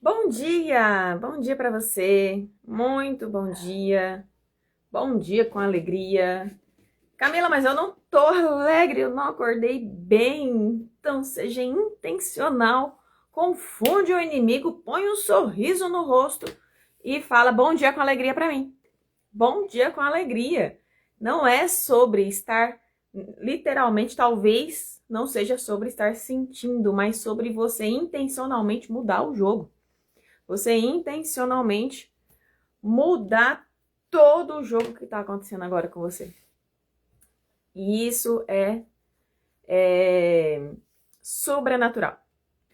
Bom dia para você, muito bom dia com alegria. Camila, mas eu não tô alegre, eu não acordei bem, então seja intencional, confunde o inimigo, põe um sorriso no rosto e fala bom dia com alegria para mim. Bom dia com alegria. Não é sobre estar, literalmente, talvez não seja sobre estar sentindo, mas sobre você intencionalmente mudar o jogo. Você intencionalmente mudar todo o jogo que está acontecendo agora com você. E isso é sobrenatural.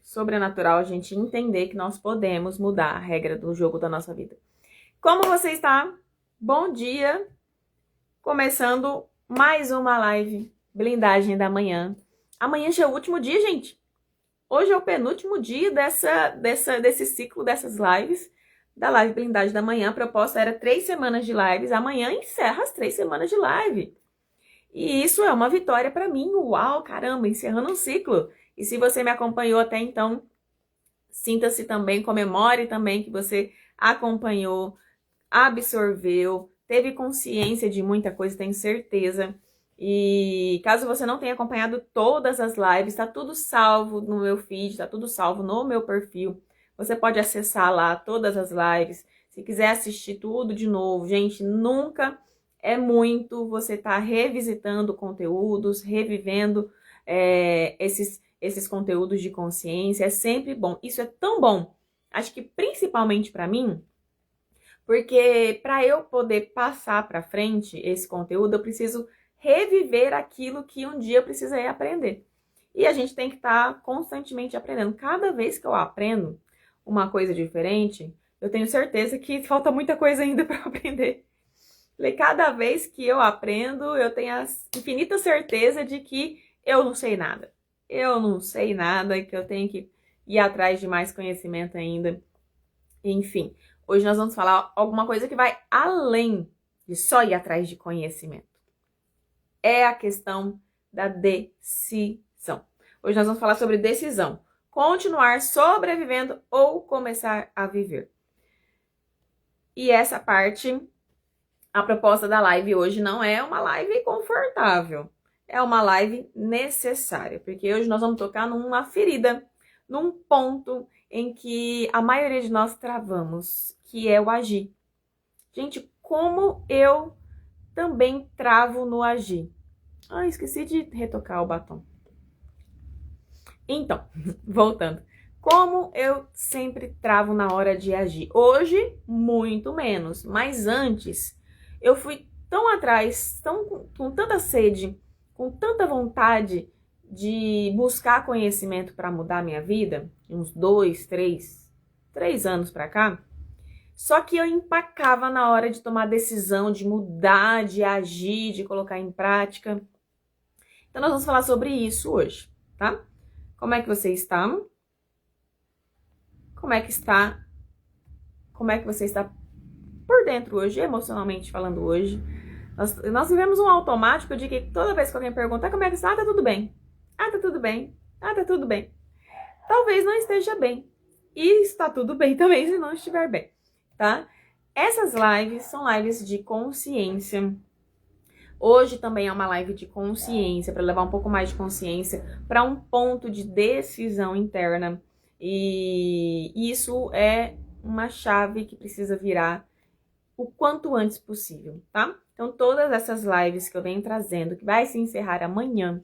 Sobrenatural a gente entender que nós podemos mudar a regra do jogo da nossa vida. Como você está? Bom dia! Começando mais uma live Blindagem da Manhã. Amanhã já é o último dia, gente. Hoje é o penúltimo dia desse ciclo dessas lives, da live Blindagem da Manhã. A proposta era 3 semanas de lives. Amanhã encerra as 3 semanas de live. E isso é uma vitória para mim. Uau, caramba, encerrando um ciclo. E se você me acompanhou até então, sinta-se também, comemore também que você acompanhou, absorveu, teve consciência de muita coisa, tenho certeza. E caso você não tenha acompanhado todas as lives, tá tudo salvo no meu feed, tá tudo salvo no meu perfil. Você pode acessar lá todas as lives. Se quiser assistir tudo de novo, gente, nunca é muito você tá revisitando conteúdos, revivendo esses conteúdos de consciência. É sempre bom. Isso é tão bom. Acho que principalmente para mim, porque para eu poder passar para frente esse conteúdo, eu preciso reviver aquilo que um dia eu precisei aprender. E a gente tem que estar constantemente aprendendo. Cada vez que eu aprendo uma coisa diferente, eu tenho certeza que falta muita coisa ainda para aprender. Cada vez que eu aprendo, eu tenho a infinita certeza de que eu não sei nada. Eu não sei nada e que eu tenho que ir atrás de mais conhecimento ainda. Enfim, hoje nós vamos falar alguma coisa que vai além de só ir atrás de conhecimento. É a questão da decisão. Hoje nós vamos falar sobre decisão. Continuar sobrevivendo ou começar a viver. E essa parte, a proposta da live hoje não é uma live confortável. É uma live necessária, porque hoje nós vamos tocar numa ferida, num ponto em que a maioria de nós travamos, que é o agir. Gente, como eu também travo no agir. Esqueci de retocar o batom. Então, voltando. Como eu sempre travo na hora de agir. Hoje, muito menos. Mas antes, eu fui tão atrás, com tanta sede, com tanta vontade de buscar conhecimento para mudar a minha vida, uns 3 anos para cá, só que eu empacava na hora de tomar decisão, de mudar, de agir, de colocar em prática. Então nós vamos falar sobre isso hoje, tá? Como é que você está? Como é que você está por dentro hoje, emocionalmente falando hoje? Nós vivemos um automático de que toda vez que alguém pergunta como é que está, tá tudo bem. Tá tudo bem. Tá tudo bem. Talvez não esteja bem. E está tudo bem também se não estiver bem, tá? Essas lives são lives de consciência. Hoje também é uma live de consciência, para levar um pouco mais de consciência para um ponto de decisão interna. E isso é uma chave que precisa virar o quanto antes possível, tá? Então, todas essas lives que eu venho trazendo, que vai se encerrar amanhã,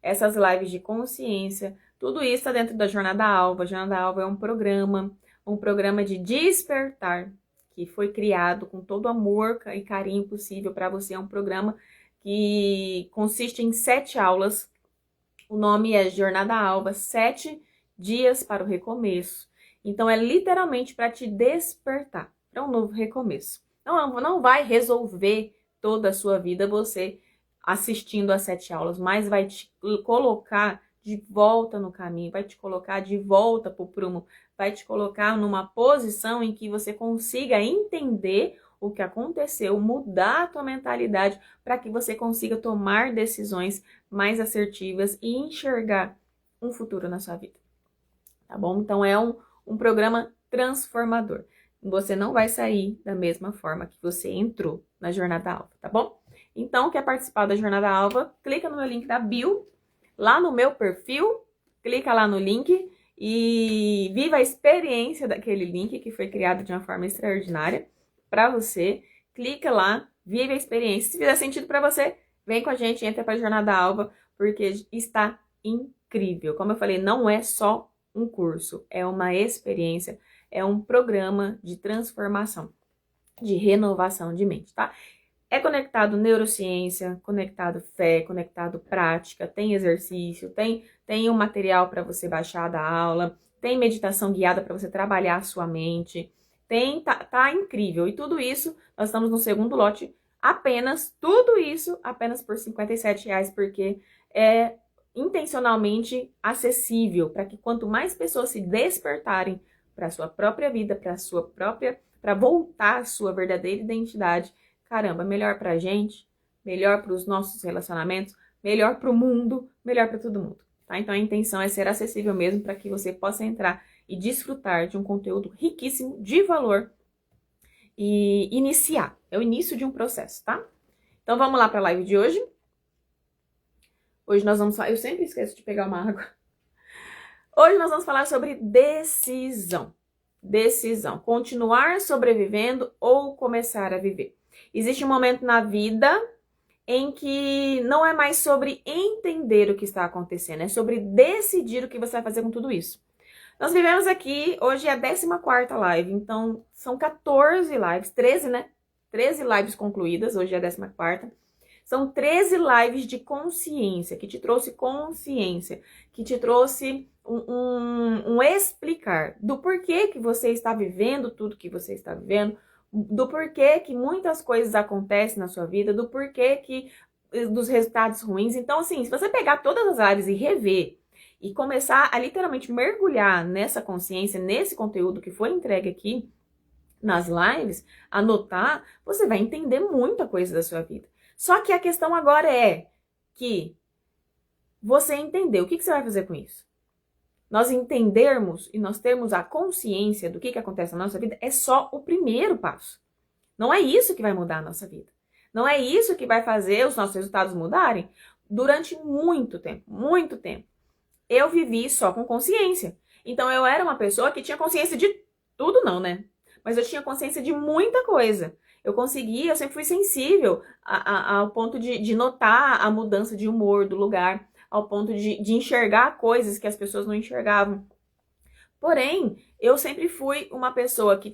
essas lives de consciência, tudo isso está dentro da Jornada Alva. A Jornada Alva é um programa de despertar, que foi criado com todo amor e carinho possível para você. É um programa que consiste em 7 aulas. O nome é Jornada Alva, 7 dias para o recomeço. Então, é literalmente para te despertar para um novo recomeço. Não vai resolver toda a sua vida você assistindo às 7 aulas, mas vai te colocar de volta no caminho, vai te colocar de volta para o prumo, vai te colocar numa posição em que você consiga entender o que aconteceu, mudar a tua mentalidade para que você consiga tomar decisões mais assertivas e enxergar um futuro na sua vida, tá bom? Então é um programa transformador. Você não vai sair da mesma forma que você entrou na Jornada Alva, tá bom? Então, quer participar da Jornada Alva? Clica no meu link da bio, lá no meu perfil, clica lá no link e viva a experiência daquele link que foi criado de uma forma extraordinária para você. Clica lá, vive a experiência. Se fizer sentido para você, vem com a gente, entra para a Jornada Alva, porque está incrível. Como eu falei, não é só um curso, é uma experiência, é um programa de transformação, de renovação de mente, tá? É conectado neurociência, conectado fé, conectado prática, tem exercício, tem um material para você baixar da aula, tem meditação guiada para você trabalhar a sua mente, tá incrível. E tudo isso, nós estamos no segundo lote, tudo isso apenas por R$57, porque é intencionalmente acessível, para que quanto mais pessoas se despertarem para a sua própria vida, para voltar à sua verdadeira identidade, caramba, melhor pra gente, melhor para os nossos relacionamentos, melhor para o mundo, melhor para todo mundo, tá? Então a intenção é ser acessível mesmo para que você possa entrar e desfrutar de um conteúdo riquíssimo, de valor e iniciar. É o início de um processo, tá? Então vamos lá para a live de hoje. Hoje nós vamos falar, eu sempre esqueço de pegar uma água. Hoje nós vamos falar sobre decisão. Decisão, continuar sobrevivendo ou começar a viver. Existe um momento na vida em que não é mais sobre entender o que está acontecendo, é sobre decidir o que você vai fazer com tudo isso. Nós vivemos aqui, hoje é a 14ª live, então são 14 lives, 13, né? 13 lives concluídas, hoje é a 14ª. São 13 lives de consciência, que te trouxe consciência, que te trouxe um explicar do porquê que você está vivendo tudo que você está vivendo, do porquê que muitas coisas acontecem na sua vida, do porquê que dos resultados ruins. Então, assim, se você pegar todas as áreas e rever e começar a literalmente mergulhar nessa consciência, nesse conteúdo que foi entregue aqui nas lives, anotar, você vai entender muita coisa da sua vida. Só que a questão agora é que você entendeu. O que você vai fazer com isso? Nós entendermos e nós termos a consciência do que acontece na nossa vida é só o primeiro passo. Não é isso que vai mudar a nossa vida. Não é isso que vai fazer os nossos resultados mudarem durante muito tempo, muito tempo. Eu vivi só com consciência. Então eu era uma pessoa que tinha consciência de tudo não, né? Mas eu tinha consciência de muita coisa. Eu sempre fui sensível ao ponto de notar a mudança de humor do lugar, ao ponto de enxergar coisas que as pessoas não enxergavam. Porém, eu sempre fui uma pessoa que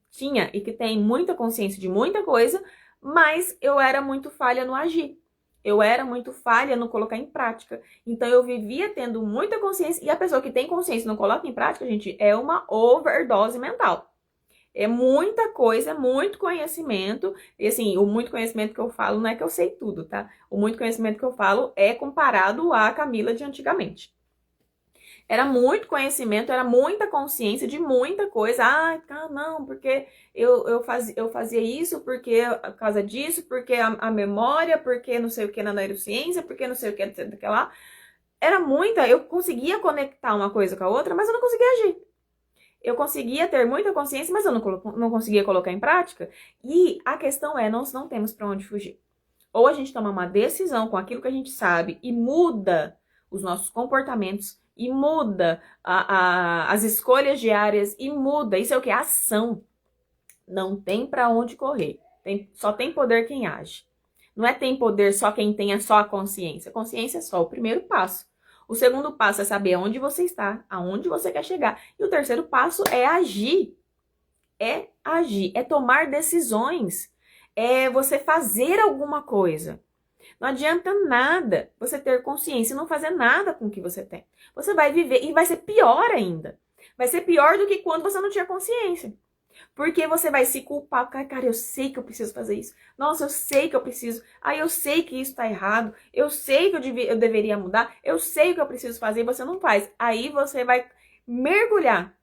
tinha e que tem muita consciência de muita coisa, mas eu era muito falha no agir. Eu era muito falha no colocar em prática. Então, eu vivia tendo muita consciência, e a pessoa que tem consciência e não coloca em prática, gente, é uma overdose mental. É muita coisa, muito conhecimento. E assim, o muito conhecimento que eu falo não é que eu sei tudo, tá? O muito conhecimento que eu falo é comparado à Camila de antigamente. Era muito conhecimento, era muita consciência de muita coisa. Ah, tá, não, porque eu fazia isso, porque por causa disso, porque a memória, porque não sei o que na neurociência, porque não sei o que, daquela lá. Era muita, eu conseguia conectar uma coisa com a outra, mas eu não conseguia agir. Eu conseguia ter muita consciência, mas eu não conseguia colocar em prática. E a questão é, nós não temos para onde fugir. Ou a gente toma uma decisão com aquilo que a gente sabe e muda os nossos comportamentos, e muda as escolhas diárias, e muda, isso é o que? Ação. Não tem para onde correr. Só tem poder quem age. Não é tem poder só quem tenha só a consciência. Consciência é só o primeiro passo. O segundo passo é saber onde você está, aonde você quer chegar. E o terceiro passo é agir. É agir, é tomar decisões. É você fazer alguma coisa. Não adianta nada você ter consciência e não fazer nada com o que você tem. Você vai viver e vai ser pior ainda. Vai ser pior do que quando você não tinha consciência. Porque você vai se culpar. Cara, eu sei que eu preciso fazer isso. Nossa, eu sei que eu preciso. Eu sei que isso tá errado. Eu sei que eu deveria mudar. Eu sei o que eu preciso fazer e você não faz. Aí você vai mergulhar.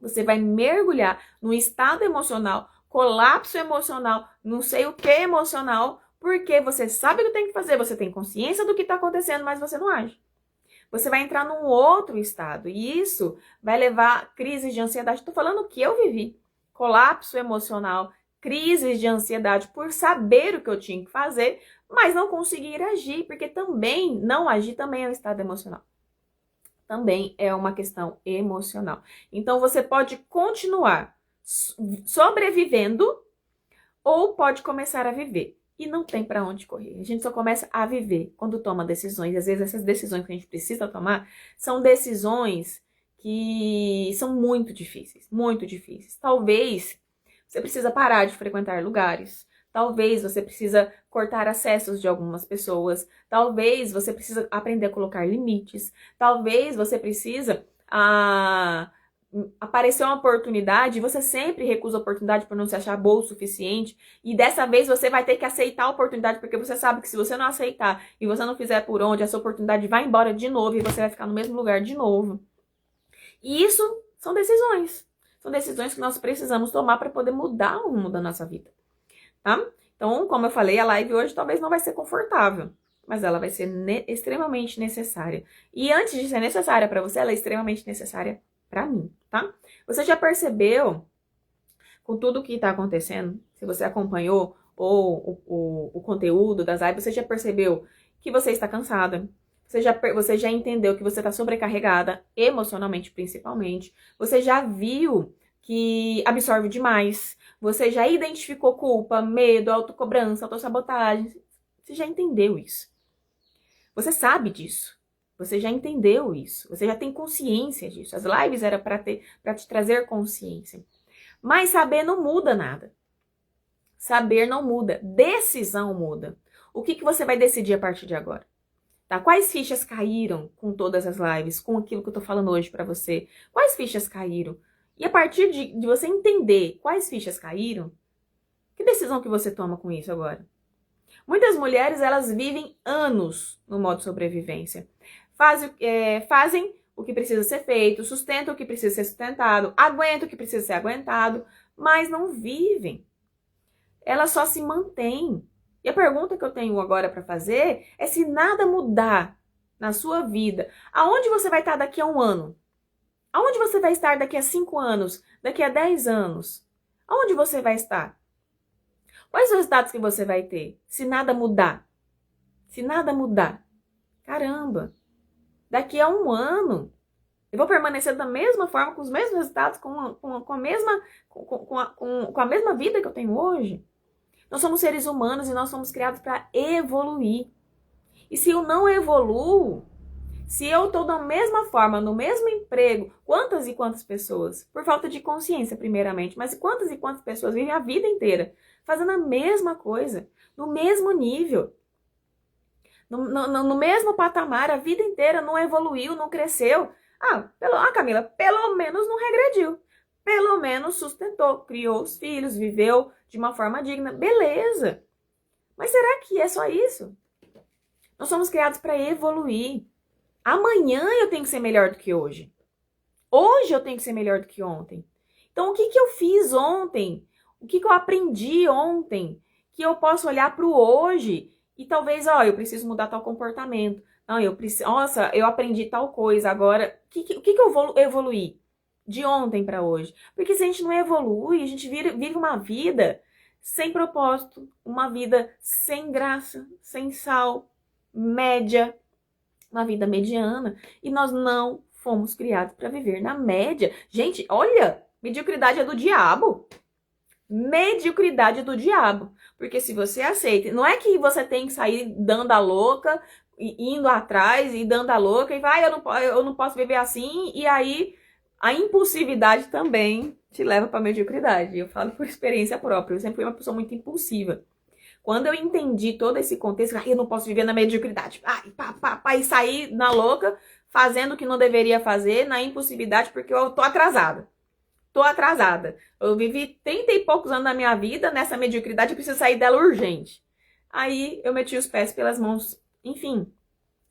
Você vai mergulhar num estado emocional, colapso emocional, não sei o que emocional, porque você sabe o que tem que fazer, você tem consciência do que tá acontecendo, mas você não age. você vai entrar num outro estado. E isso vai levar a crises de ansiedade. Estou falando o que eu vivi. Colapso emocional, crises de ansiedade por saber o que eu tinha que fazer, mas não conseguir agir, porque também, não agir também é um estado emocional. Também é uma questão emocional. Então, você pode continuar sobrevivendo ou pode começar a viver. E não tem para onde correr. A gente só começa a viver quando toma decisões. Às vezes essas decisões que a gente precisa tomar são decisões que são muito difíceis, muito difíceis. Talvez você precisa parar de frequentar lugares. Talvez você precisa cortar acessos de algumas pessoas. Talvez você precisa aprender a colocar limites. Talvez você precisa apareceu uma oportunidade, você sempre recusa a oportunidade por não se achar boa o suficiente, e dessa vez você vai ter que aceitar a oportunidade, porque você sabe que se você não aceitar e você não fizer por onde, essa oportunidade vai embora de novo e você vai ficar no mesmo lugar de novo. E isso são decisões. São decisões que nós precisamos tomar para poder mudar o rumo da nossa vida, tá? Então, como eu falei, a live hoje talvez não vai ser confortável, mas ela vai ser extremamente necessária. E antes de ser necessária para você, ela é extremamente necessária para mim, tá? Você já percebeu, com tudo que tá acontecendo, se você acompanhou o conteúdo das lives, você já percebeu que você está cansada, você já entendeu que você está sobrecarregada, emocionalmente principalmente, você já viu que absorve demais, você já identificou culpa, medo, autocobrança, autossabotagem, você já entendeu isso. Você sabe disso. Você já entendeu isso, você já tem consciência disso. As lives eram para te trazer consciência. Mas saber não muda nada. Saber não muda, decisão muda. O que você vai decidir a partir de agora? Tá? Quais fichas caíram com todas as lives, com aquilo que eu tô falando hoje para você? Quais fichas caíram? E a partir de você entender quais fichas caíram, que decisão que você toma com isso agora? Muitas mulheres, elas vivem anos no modo sobrevivência. Fazem o que precisa ser feito, sustentam o que precisa ser sustentado, aguentam o que precisa ser aguentado, mas não vivem. Elas só se mantêm. E a pergunta que eu tenho agora para fazer é se nada mudar na sua vida, aonde você vai estar daqui a 1 ano? Aonde você vai estar daqui a 5 anos? Daqui a 10 anos? Aonde você vai estar? Quais os resultados que você vai ter se nada mudar? Se nada mudar. Caramba! Daqui a 1 ano, eu vou permanecer da mesma forma, com os mesmos resultados, com a mesma vida que eu tenho hoje. Nós somos seres humanos e nós somos criados para evoluir. E se eu não evoluo, se eu estou da mesma forma, no mesmo emprego, quantas e quantas pessoas, por falta de consciência primeiramente, mas quantas e quantas pessoas vivem a vida inteira fazendo a mesma coisa, no mesmo nível, no mesmo patamar, a vida inteira não evoluiu, não cresceu. Camila, pelo menos não regrediu. Pelo menos sustentou, criou os filhos, viveu de uma forma digna. Beleza. Mas será que é só isso? Nós somos criados para evoluir. Amanhã eu tenho que ser melhor do que hoje. Hoje eu tenho que ser melhor do que ontem. Então, o que eu fiz ontem? O que eu aprendi ontem? Que eu posso olhar para o hoje e talvez, eu preciso mudar tal comportamento. Não, eu aprendi tal coisa. Agora, o que eu vou evoluir de ontem para hoje? Porque se a gente não evolui, a gente vive uma vida sem propósito, uma vida sem graça, sem sal, média, uma vida mediana. E nós não fomos criados para viver na média. Gente, olha, mediocridade é do diabo. Mediocridade do diabo. Porque se você aceita, não é que você tem que sair dando a louca, indo atrás e dando a louca e vai, eu não posso viver assim, e aí a impulsividade também te leva para mediocridade. Eu falo por experiência própria, eu sempre fui uma pessoa muito impulsiva. Quando eu entendi todo esse contexto, eu não posso viver na mediocridade, e sair na louca, fazendo o que não deveria fazer, na impulsividade, porque eu tô atrasada. Eu vivi 30 e poucos anos da minha vida nessa mediocridade, eu preciso sair dela urgente. Aí eu meti os pés pelas mãos. Enfim,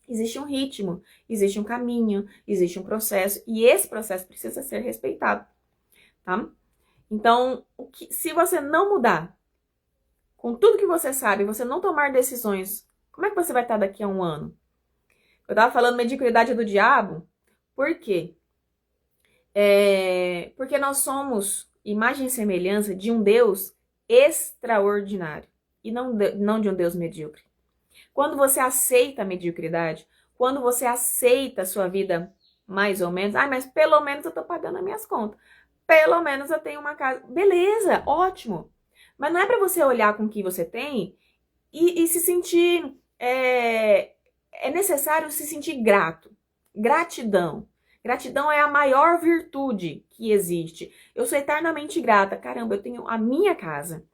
existe um ritmo, existe um caminho, existe um processo. E esse processo precisa ser respeitado, tá? Então, se você não mudar, com tudo que você sabe, você não tomar decisões, como é que você vai estar daqui a 1 ano? Eu tava falando mediocridade do diabo, por quê? Porque nós somos imagem e semelhança de um Deus extraordinário e não de um Deus medíocre. Quando você aceita a mediocridade, quando você aceita a sua vida mais ou menos, mas pelo menos eu tô pagando as minhas contas, pelo menos eu tenho uma casa, beleza, ótimo. Mas não é para você olhar com o que você tem e se sentir, é necessário se sentir grato, gratidão. Gratidão é a maior virtude que existe. Eu sou eternamente grata. Caramba, eu tenho a minha casa.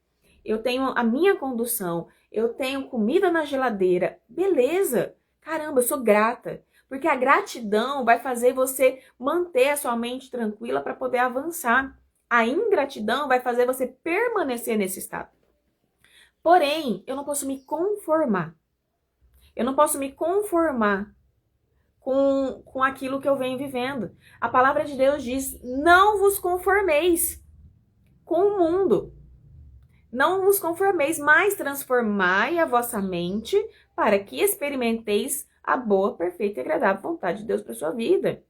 Eu tenho a minha condução. Eu tenho comida na geladeira. Beleza. Caramba, eu sou grata. Porque a gratidão vai fazer você manter a sua mente tranquila para poder avançar. A ingratidão vai fazer você permanecer nesse estado. Porém, eu não posso me conformar. Eu não posso me conformar com aquilo que eu venho vivendo. A palavra de Deus diz: não vos conformeis com o mundo. Não vos conformeis, mas transformai a vossa mente para que experimenteis a boa, perfeita e agradável vontade de Deus para sua vida.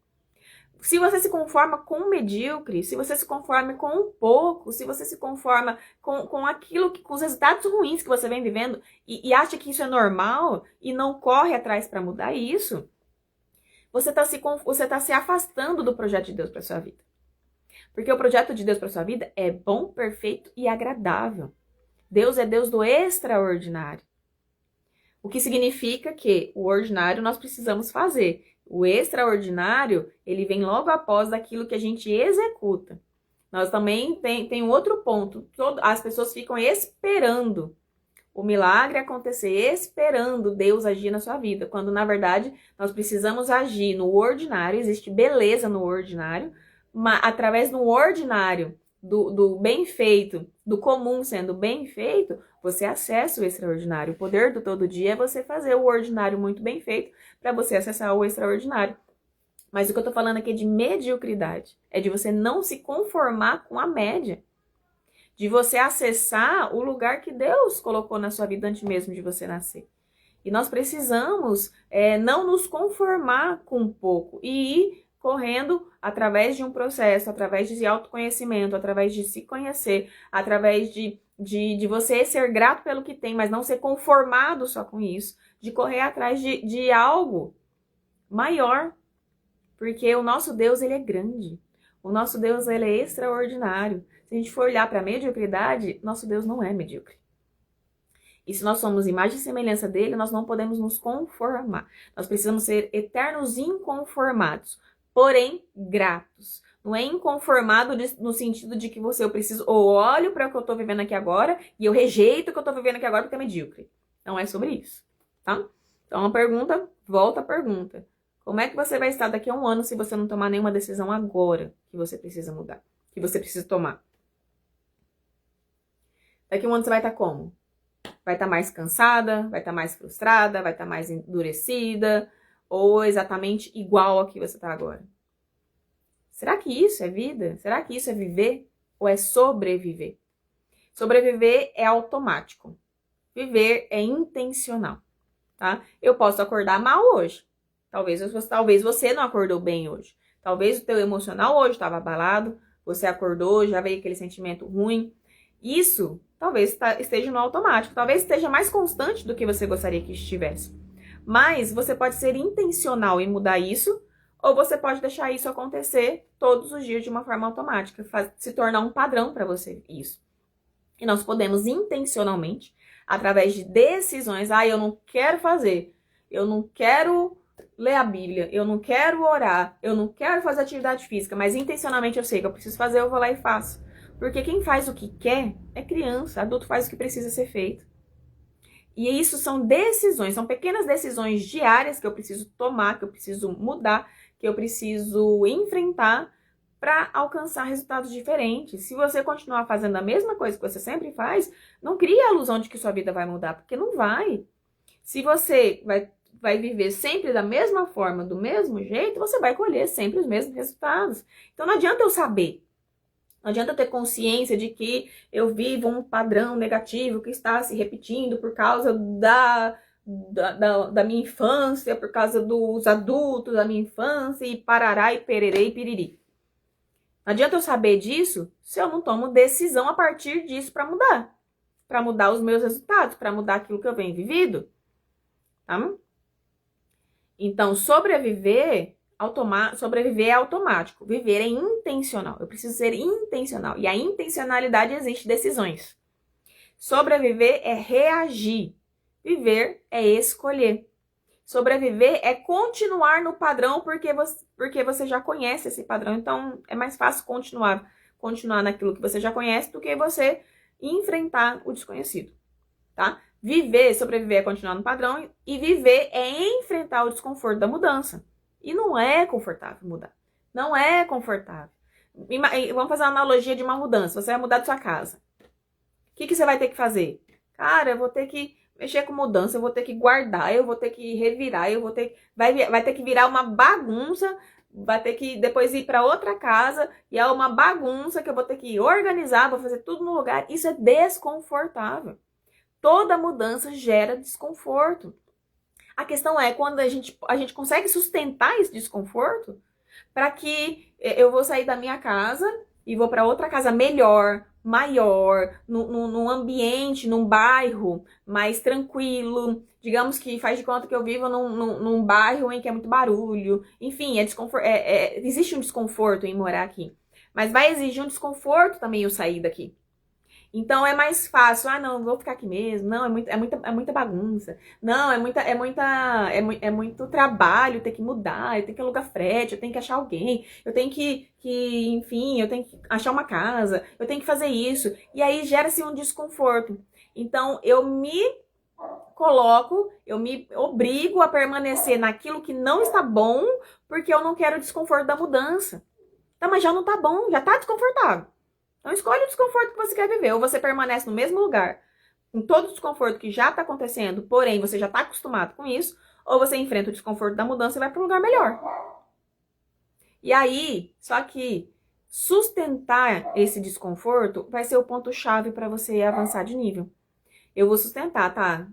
Se você se conforma com o medíocre, se você se conforma com um pouco, se você se conforma com aquilo, com os resultados ruins que você vem vivendo e acha que isso é normal e não corre atrás para mudar isso, você tá se afastando do projeto de Deus para sua vida. Porque o projeto de Deus para sua vida é bom, perfeito e agradável. Deus é Deus do extraordinário. O que significa que o ordinário nós precisamos fazer. O extraordinário, ele vem logo após daquilo que a gente executa. Nós também tem um outro ponto. As pessoas ficam esperando o milagre acontecer, esperando Deus agir na sua vida. Quando, na verdade, nós precisamos agir no ordinário. Existe beleza no ordinário. Mas, através do ordinário, do bem feito, do comum sendo bem feito, você acessa o extraordinário. O poder do todo dia é você fazer o ordinário muito bem feito para você acessar o extraordinário. Mas o que eu tô falando aqui é de mediocridade. É de você não se conformar com a média. De você acessar o lugar que Deus colocou na sua vida antes mesmo de você nascer. E nós precisamos não nos conformar com pouco e ir correndo através de um processo, através de autoconhecimento, através de se conhecer, através de você ser grato pelo que tem, mas não ser conformado só com isso, de correr atrás de algo maior, porque o nosso Deus, ele é grande, o nosso Deus, ele é extraordinário. Se a gente for olhar para a mediocridade, nosso Deus não é medíocre. E se nós somos imagem e semelhança dele, nós não podemos nos conformar. Nós precisamos ser eternos inconformados, porém gratos. Não é inconformado no sentido de que eu preciso, ou olho para o que eu estou vivendo aqui agora e eu rejeito o que eu estou vivendo aqui agora porque é medíocre. Não é sobre isso, tá? Então a pergunta, volta a pergunta. Como é que você vai estar daqui a um ano se você não tomar nenhuma decisão agora que você precisa mudar, que você precisa tomar? Daqui a um ano você vai estar como? Vai estar mais cansada, vai estar mais frustrada, vai estar mais endurecida, ou exatamente igual a que você está agora? Será que isso é vida? Será que isso é viver? Ou é sobreviver? Sobreviver é automático. Viver é intencional, tá? Eu posso acordar mal hoje. Talvez você não acordou bem hoje. Talvez o teu emocional hoje estava abalado. Você acordou, já veio aquele sentimento ruim. Isso talvez esteja no automático. Talvez esteja mais constante do que você gostaria que estivesse. Mas você pode ser intencional em mudar isso, ou você pode deixar isso acontecer todos os dias de uma forma automática, se tornar um padrão para você isso. E nós podemos intencionalmente, através de decisões, eu não quero fazer, eu não quero ler a Bíblia, eu não quero orar, eu não quero fazer atividade física, mas intencionalmente eu sei que eu preciso fazer, eu vou lá e faço. Porque quem faz o que quer é criança, adulto faz o que precisa ser feito. E isso são decisões, são pequenas decisões diárias que eu preciso tomar, que eu preciso mudar, que eu preciso enfrentar para alcançar resultados diferentes. Se você continuar fazendo a mesma coisa que você sempre faz, não crie a ilusão de que sua vida vai mudar, porque não vai. Se você vai viver sempre da mesma forma, do mesmo jeito, você vai colher sempre os mesmos resultados. Então não adianta eu saber. Não adianta eu ter consciência de que eu vivo um padrão negativo que está se repetindo por causa da minha infância, por causa dos adultos da minha infância, e parará, e pererê, e piriri. Não adianta eu saber disso se eu não tomo decisão a partir disso para mudar os meus resultados, para mudar aquilo que eu venho vivido, tá? Então, sobreviver é automático, viver é intencional. Eu preciso ser intencional, e a intencionalidade existe decisões. Sobreviver é reagir, viver é escolher. Sobreviver é continuar no padrão porque você já conhece esse padrão. Então, é mais fácil continuar naquilo que você já conhece do que você enfrentar o desconhecido, tá? Sobreviver é continuar no padrão, e viver é enfrentar o desconforto da mudança. E não é confortável mudar. Não é confortável. Vamos fazer uma analogia de uma mudança. Você vai mudar de sua casa. O que você vai ter que fazer? Cara, eu vou ter que mexer com mudança, eu vou ter que guardar, eu vou ter que revirar, vai ter que virar uma bagunça, vai ter que depois ir para outra casa, e é uma bagunça que eu vou ter que organizar, vou fazer tudo no lugar. Isso é desconfortável. Toda mudança gera desconforto. A questão é quando a gente consegue sustentar esse desconforto, para que eu vou sair da minha casa e vou para outra casa melhor, maior, num ambiente, num bairro mais tranquilo. Digamos que faz de conta que eu vivo num bairro em que é muito barulho. Enfim, existe um desconforto em morar aqui. Mas vai exigir um desconforto também eu sair daqui. Então é mais fácil, não, vou ficar aqui mesmo, não, é muita bagunça, não, é muito trabalho ter que mudar, eu tenho que alugar frete, eu tenho que achar alguém, eu tenho enfim, eu tenho que achar uma casa, eu tenho que fazer isso, e aí gera-se um desconforto. Então eu me obrigo a permanecer naquilo que não está bom, porque eu não quero o desconforto da mudança. Tá, mas já não tá bom, já tá desconfortável. Então escolhe o desconforto que você quer viver. Ou você permanece no mesmo lugar, com todo o desconforto que já está acontecendo, porém você já está acostumado com isso, ou você enfrenta o desconforto da mudança e vai para um lugar melhor. E aí, só que sustentar esse desconforto vai ser o ponto-chave para você avançar de nível. Eu vou sustentar, tá?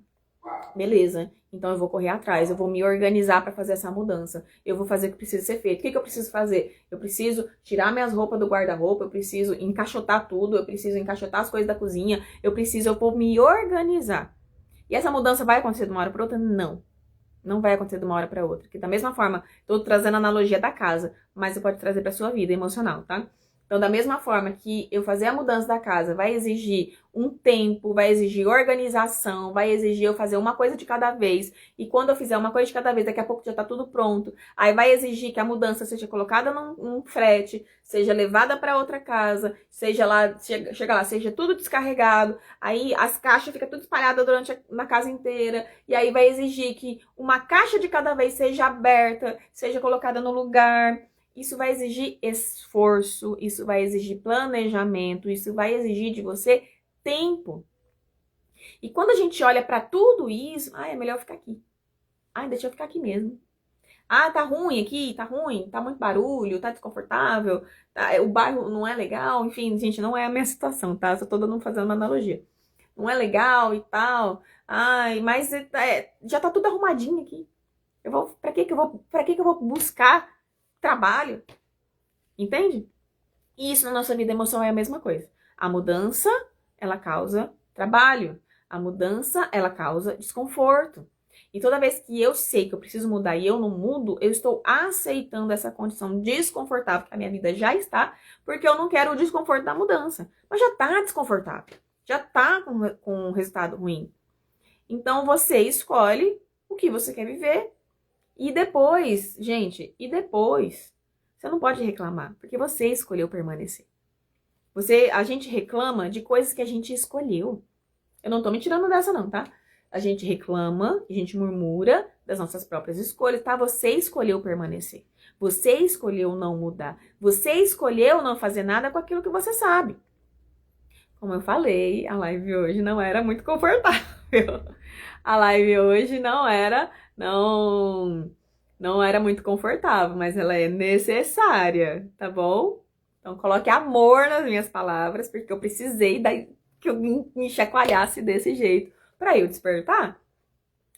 Beleza. Então eu vou correr atrás, eu vou me organizar para fazer essa mudança. Eu vou fazer o que precisa ser feito. O que eu preciso fazer? Eu preciso tirar minhas roupas do guarda-roupa, eu preciso encaixotar tudo, eu preciso encaixotar as coisas da cozinha, eu vou me organizar. E essa mudança vai acontecer de uma hora para outra? Não. Não vai acontecer de uma hora para outra. Porque da mesma forma, estou trazendo a analogia da casa, mas você pode trazer para sua vida emocional, tá? Então, da mesma forma que eu fazer a mudança da casa vai exigir um tempo, vai exigir organização, vai exigir eu fazer uma coisa de cada vez. E quando eu fizer uma coisa de cada vez, daqui a pouco já tá tudo pronto. Aí vai exigir que a mudança seja colocada num frete, seja levada para outra casa, chega lá, seja tudo descarregado. Aí as caixas ficam tudo espalhadas na casa inteira. E aí vai exigir que uma caixa de cada vez seja aberta, seja colocada no lugar. Isso vai exigir esforço, isso vai exigir planejamento, isso vai exigir de você tempo. E quando a gente olha para tudo isso, é melhor ficar aqui. Deixa eu ficar aqui mesmo. Tá ruim aqui, tá ruim, tá muito barulho, tá desconfortável, o bairro não é legal, enfim, gente, não é a minha situação, tá? Só tô fazendo uma analogia. Não é legal e tal. Mas já tá tudo arrumadinho aqui. Pra que que eu vou buscar trabalho? Entende? E isso na nossa vida emocional é a mesma coisa. A mudança, ela causa trabalho. A mudança, ela causa desconforto. E toda vez que eu sei que eu preciso mudar e eu não mudo, eu estou aceitando essa condição desconfortável que a minha vida já está, porque eu não quero o desconforto da mudança. Mas já está desconfortável. Já está com um resultado ruim. Então você escolhe o que você quer viver. E depois, gente, você não pode reclamar, porque você escolheu permanecer. A gente reclama de coisas que a gente escolheu. Eu não tô me tirando dessa não, tá? A gente reclama, a gente murmura das nossas próprias escolhas, tá? Você escolheu permanecer. Você escolheu não mudar. Você escolheu não fazer nada com aquilo que você sabe. Como eu falei, a live hoje não era muito confortável. A live hoje não era muito confortável, mas ela é necessária, tá bom? Então coloque amor nas minhas palavras, porque eu precisei que eu me chacoalhasse desse jeito para eu despertar.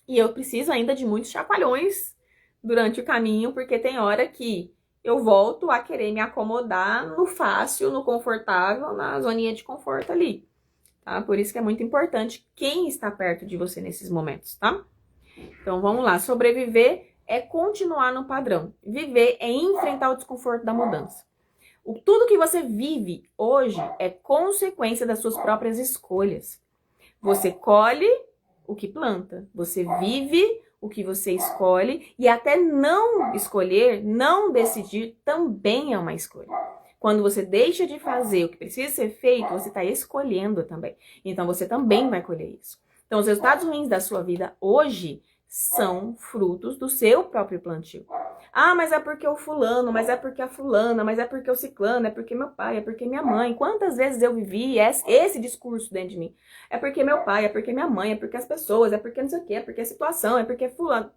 E eu preciso ainda de muitos chacoalhões durante o caminho, porque tem hora que eu volto a querer me acomodar no fácil, no confortável, na zoninha de conforto ali, tá? Por isso que é muito importante quem está perto de você nesses momentos, tá? Então, vamos lá. Sobreviver é continuar no padrão. Viver é enfrentar o desconforto da mudança. Tudo que você vive hoje é consequência das suas próprias escolhas. Você colhe o que planta. Você vive o que você escolhe. E até não escolher, não decidir, também é uma escolha. Quando você deixa de fazer o que precisa ser feito, você está escolhendo também. Então, você também vai colher isso. Então, os resultados ruins da sua vida hoje são frutos do seu próprio plantio. Ah, mas é porque o fulano, mas é porque a fulana, mas é porque o ciclano, é porque meu pai, é porque minha mãe. Quantas vezes eu vivi esse discurso dentro de mim? É porque meu pai, é porque minha mãe, é porque as pessoas, é porque não sei o quê, é porque a situação, é porque fulano.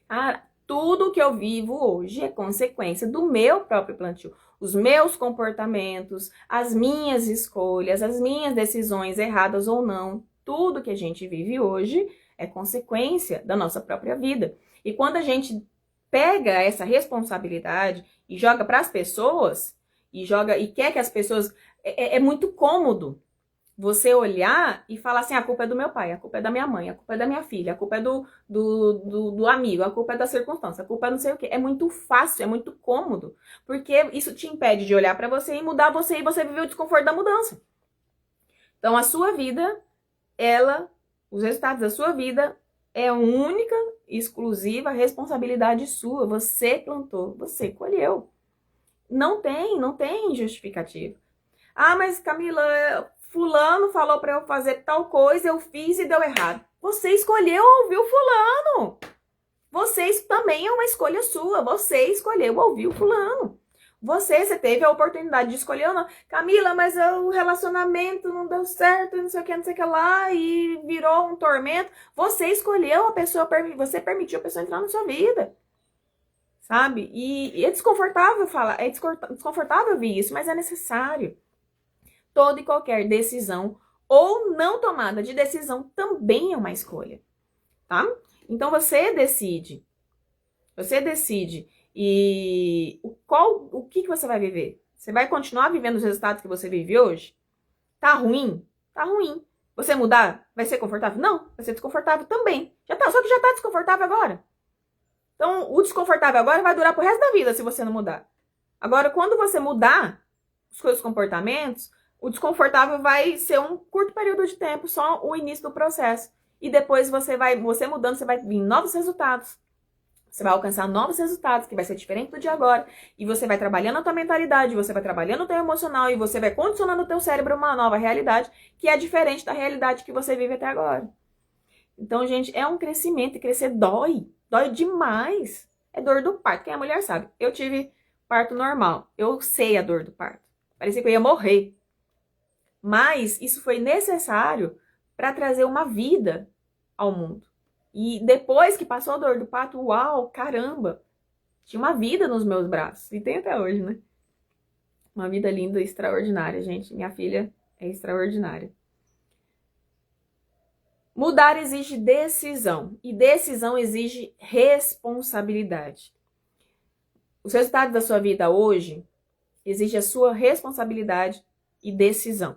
Cara, tudo que eu vivo hoje é consequência do meu próprio plantio. Os meus comportamentos, as minhas escolhas, as minhas decisões erradas ou não, tudo que a gente vive hoje é consequência da nossa própria vida. E quando a gente pega essa responsabilidade e joga para as pessoas, e quer que as pessoas... É muito cômodo você olhar e falar assim, a culpa é do meu pai, a culpa é da minha mãe, a culpa é da minha filha, a culpa é do amigo, a culpa é da circunstância, a culpa é não sei o quê. É muito fácil, é muito cômodo, porque isso te impede de olhar para você e mudar você e você viver o desconforto da mudança. Então, a sua vida, os resultados da sua vida é única, exclusiva responsabilidade sua. Você plantou, você colheu. Não tem justificativa. Ah, mas Camila, fulano falou para eu fazer tal coisa, eu fiz e deu errado. Você escolheu ouvir o fulano. Você também é uma escolha sua. Você escolheu ouvir o fulano. Você teve a oportunidade de escolher ou não. Camila, mas o relacionamento não deu certo, não sei o que lá, e virou um tormento. Você escolheu a pessoa, você permitiu a pessoa entrar na sua vida. Sabe? E é desconfortável falar, é desconfortável ouvir isso, mas é necessário. Toda e qualquer decisão ou não tomada de decisão também é uma escolha, tá? Então você decide. Você decide. E o que você vai viver? Você vai continuar vivendo os resultados que você vive hoje? Tá ruim? Tá ruim. Você mudar, vai ser confortável? Não, vai ser desconfortável também. Só que já tá desconfortável agora. Então, o desconfortável agora vai durar pro resto da vida se você não mudar. Agora, quando você mudar os seus comportamentos, o desconfortável vai ser um curto período de tempo, só o início do processo. E depois você mudando, você vai vir novos resultados. Você vai alcançar novos resultados, que vai ser diferente do de agora. E você vai trabalhando a tua mentalidade, você vai trabalhando o teu emocional e você vai condicionando o teu cérebro a uma nova realidade, que é diferente da realidade que você vive até agora. Então, gente, é um crescimento e crescer dói. Dói demais. É dor do parto. Quem é mulher sabe. Eu tive parto normal. Eu sei a dor do parto. Parecia que eu ia morrer. Mas isso foi necessário para trazer uma vida ao mundo. E depois que passou a dor do parto, uau, caramba, tinha uma vida nos meus braços. E tem até hoje, né? Uma vida linda e extraordinária, gente. Minha filha é extraordinária. Mudar exige decisão. E decisão exige responsabilidade. Os resultados da sua vida hoje exigem a sua responsabilidade e decisão.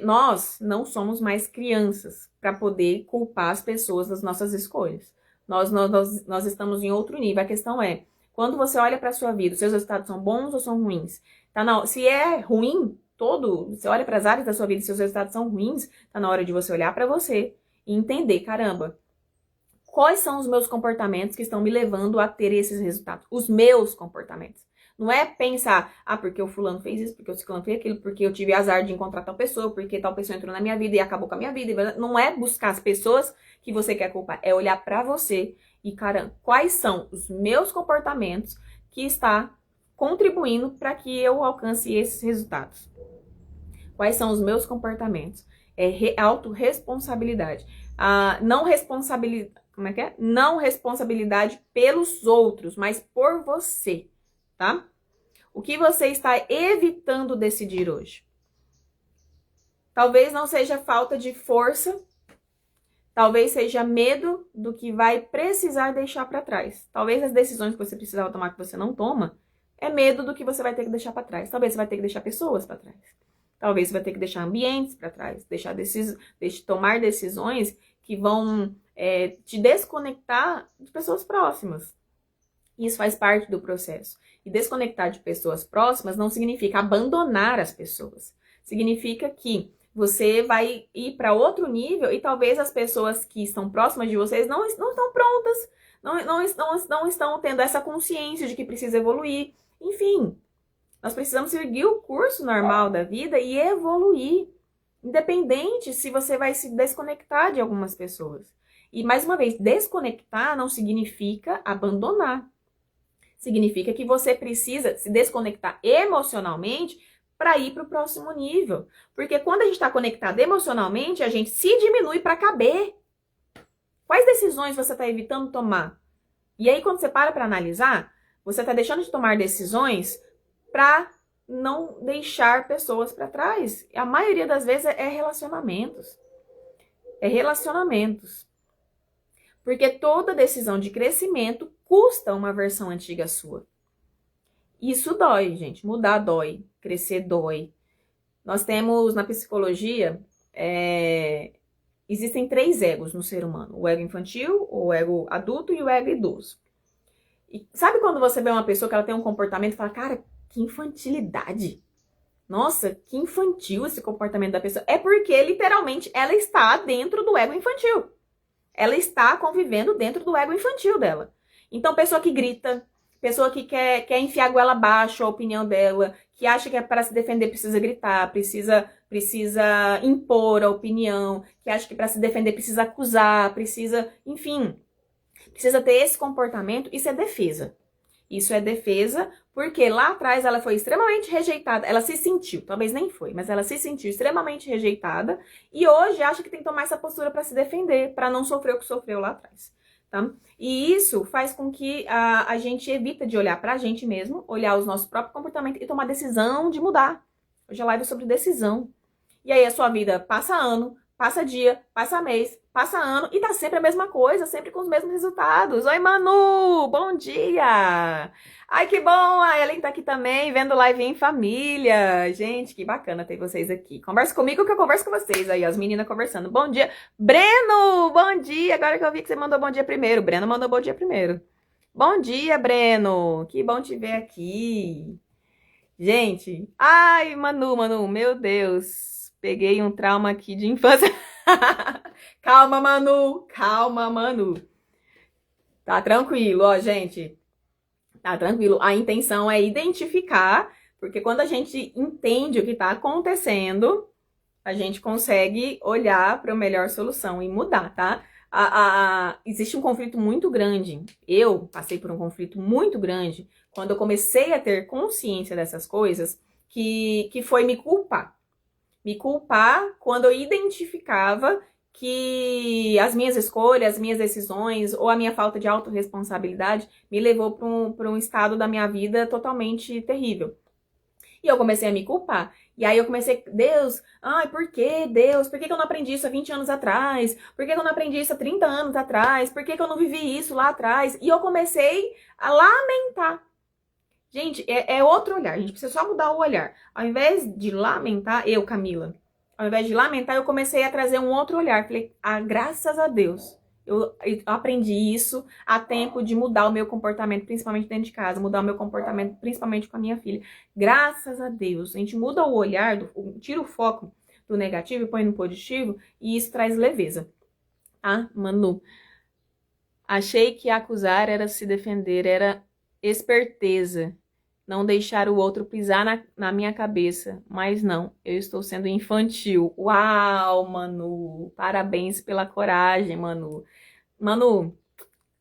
Nós não somos mais crianças para poder culpar as pessoas das nossas escolhas. Nós estamos em outro nível. A questão é, quando você olha para a sua vida, os seus resultados são bons ou são ruins? Se é ruim, você olha para as áreas da sua vida e seus resultados são ruins, tá na hora de você olhar para você e entender, caramba, quais são os meus comportamentos que estão me levando a ter esses resultados? Os meus comportamentos. Não é pensar, porque o fulano fez isso, porque o ciclano fez aquilo, porque eu tive azar de encontrar tal pessoa, porque tal pessoa entrou na minha vida e acabou com a minha vida. Não é buscar as pessoas que você quer culpar, é olhar pra você e, caramba, quais são os meus comportamentos que está contribuindo para que eu alcance esses resultados. Quais são os meus comportamentos? Autorresponsabilidade. Não responsabilidade pelos outros, mas por você. Tá? O que você está evitando decidir hoje? Talvez não seja falta de força, Talvez seja medo do que vai precisar deixar para trás. Talvez as decisões que você precisava tomar que você não toma, é medo do que você vai ter que deixar para trás. Talvez você vai ter que deixar pessoas para trás. Talvez você vai ter que deixar ambientes para trás. Tomar decisões que vão te desconectar de pessoas próximas. Isso faz parte do processo. E desconectar de pessoas próximas não significa abandonar as pessoas. Significa que você vai ir para outro nível e talvez as pessoas que estão próximas de vocês não estão prontas, não estão tendo essa consciência de que precisa evoluir. Enfim, nós precisamos seguir o curso normal da vida e evoluir, independente se você vai se desconectar de algumas pessoas. E, mais uma vez, desconectar não significa abandonar. Significa que você precisa se desconectar emocionalmente para ir para o próximo nível. Porque quando a gente está conectado emocionalmente, a gente se diminui para caber. Quais decisões você está evitando tomar? E aí, quando você para analisar, você está deixando de tomar decisões para não deixar pessoas para trás. A maioria das vezes é relacionamentos. É relacionamentos. Porque toda decisão de crescimento custa uma versão antiga sua. Isso dói, gente. Mudar dói. Crescer dói. Nós temos, na psicologia, existem 3 egos no ser humano. O ego infantil, o ego adulto e o ego idoso. E sabe quando você vê uma pessoa que ela tem um comportamento e fala, cara, que infantilidade. Nossa, que infantil esse comportamento da pessoa. É porque, literalmente, ela está dentro do ego infantil. Ela está convivendo dentro do ego infantil dela. Então, pessoa que grita, pessoa que quer enfiar a goela abaixo a opinião dela, que acha que para se defender precisa gritar, precisa impor a opinião, que acha que para se defender precisa acusar, enfim, precisa ter esse comportamento. Isso é defesa. Isso é defesa porque lá atrás ela foi extremamente rejeitada. Ela se sentiu, talvez nem foi, mas ela se sentiu extremamente rejeitada e hoje acha que tem que tomar essa postura para se defender, para não sofrer o que sofreu lá atrás. Tá? E isso faz com que a gente evita de olhar pra gente mesmo, olhar os nossos próprios comportamentos e tomar decisão de mudar. Hoje a live é sobre decisão. E aí a sua vida passa ano, passa dia, passa mês, passa ano e tá sempre a mesma coisa, sempre com os mesmos resultados. Oi, Manu! Bom dia! Ai, que bom! A Ellen tá aqui também, vendo live em família. Gente, que bacana ter vocês aqui. Conversa comigo que eu converso com vocês aí, as meninas conversando. Bom dia! Breno! Bom dia! Agora que eu vi que você mandou bom dia primeiro. Breno mandou bom dia primeiro. Bom dia, Breno! Que bom te ver aqui. Gente, ai, Manu, meu Deus. Peguei um trauma aqui de infância. Calma, Manu. Tá tranquilo, ó, gente. Tá tranquilo. A intenção é identificar, porque quando a gente entende o que tá acontecendo, a gente consegue olhar para a melhor solução e mudar, tá? Existe um conflito muito grande. Eu passei por um conflito muito grande quando eu comecei a ter consciência dessas coisas, que foi me culpar. Me culpar quando eu identificava que as minhas escolhas, as minhas decisões ou a minha falta de autorresponsabilidade me levou para um estado da minha vida totalmente terrível. E eu comecei a me culpar. E aí eu comecei, Deus, ai, por que Deus? Por que eu não aprendi isso há 20 anos atrás? Por que eu não aprendi isso há 30 anos atrás? Por que eu não vivi isso lá atrás? E eu comecei a lamentar. Gente, é outro olhar, a gente precisa só mudar o olhar. Ao invés de lamentar, Camila, ao invés de lamentar, eu comecei a trazer um outro olhar. Falei, graças a Deus, eu aprendi isso a tempo de mudar o meu comportamento, principalmente dentro de casa, mudar o meu comportamento, principalmente com a minha filha. Graças a Deus, a gente muda o olhar, tira o foco do negativo e põe no positivo, e isso traz leveza. Manu, achei que acusar era se defender, era esperteza, não deixar o outro pisar na minha cabeça, mas não, eu estou sendo infantil. Uau, Manu, parabéns pela coragem, Manu. Manu,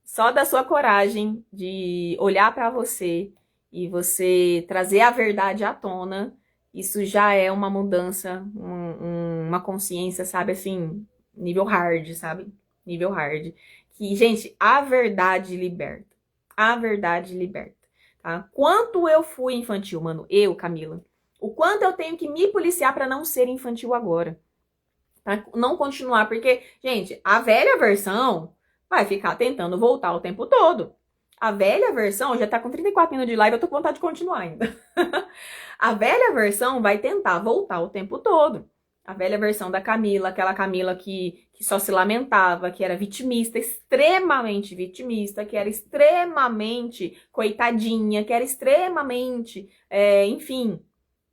só da sua coragem de olhar para você e você trazer a verdade à tona, isso já é uma mudança, uma consciência, sabe, assim, nível hard, sabe? Nível hard. Que, gente, a verdade liberta. A verdade liberta, tá? Quanto eu fui infantil, Manu, Camila, o quanto eu tenho que me policiar para não ser infantil agora, Pra não continuar, porque, gente, a velha versão vai ficar tentando voltar o tempo todo. A velha versão, já tá com 34 minutos de live, eu tô com vontade de continuar ainda. A velha versão vai tentar voltar o tempo todo. A velha versão da Camila, aquela Camila que só se lamentava, que era vitimista, extremamente vitimista, que era extremamente coitadinha, que era extremamente, enfim,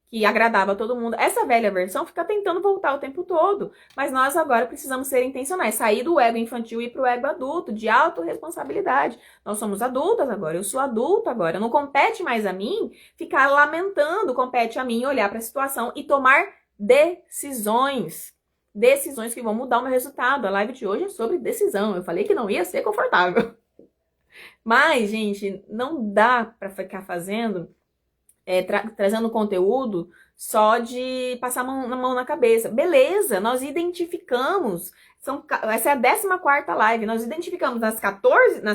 que agradava todo mundo. Essa velha versão fica tentando voltar o tempo todo. Mas nós agora precisamos ser intencionais, sair do ego infantil e ir pro ego adulto, de autorresponsabilidade. Nós somos adultas agora, eu sou adulta agora. Não compete mais a mim ficar lamentando, compete a mim olhar para a situação e tomar decisões. Decisões que vão mudar o meu resultado. A live de hoje é sobre decisão. Eu falei que não ia ser confortável. Mas, gente, não dá para ficar fazendo... trazendo conteúdo só de passar a mão na cabeça. Beleza, nós identificamos, essa é a 14ª live, nós identificamos nas